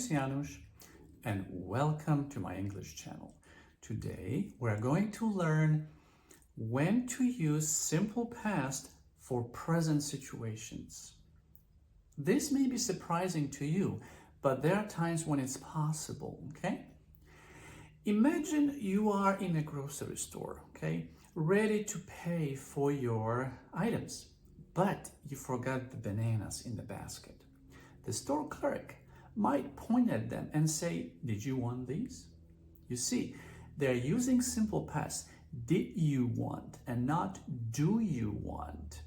is Janusz and welcome to my English channel. Today we're going to learn when to use simple past for present situations. This may be surprising to you, but there are times when it's possible, okay? Imagine you are in a grocery store, okay, ready to pay for your items, but you forgot the bananas in the basket. The store clerk might point at them and say, "Did you want these?" You see, they're using simple past, did you want, and not do you want,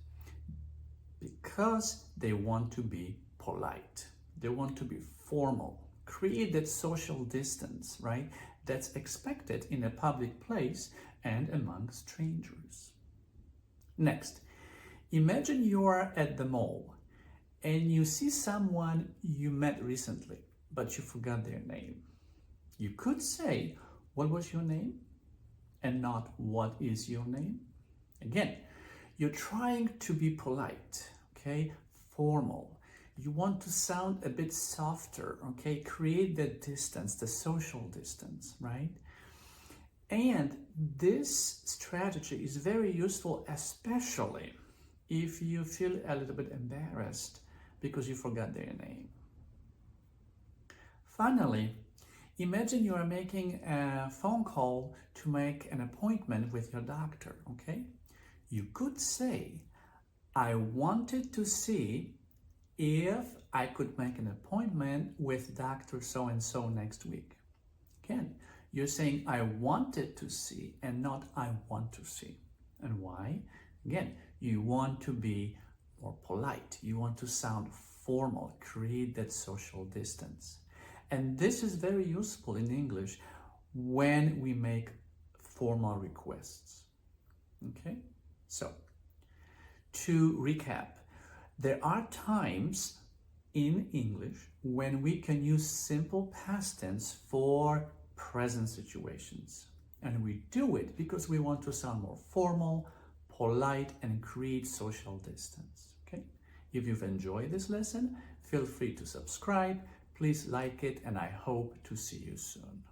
because they want to be polite. They want to be formal, create that social distance, right? That's expected in a public place and among strangers. Next, imagine you are at the mall and you see someone you met recently, but you forgot their name. You could say, "What was your name?" and not, "What is your name?" Again, you're trying to be polite, okay? Formal. You want to sound a bit softer, okay? Create that distance, the social distance, right? And this strategy is very useful, especially if you feel a little bit embarrassed because you forgot their name. Finally, imagine you are making a phone call to make an appointment with your doctor, okay? You could say, "I wanted to see if I could make an appointment with Dr. So-and-so next week." Again, you're saying "I wanted to see" and not "I want to see." And why? Again, you want to be more polite. You want to sound formal, create that social distance. And this is very useful in English when we make formal requests. Okay? So, to recap, there are times in English when we can use simple past tense for present situations. And we do it because we want to sound more formal, polite, and create social distance. Okay? If you've enjoyed this lesson, feel free to subscribe. Please like it, and I hope to see you soon.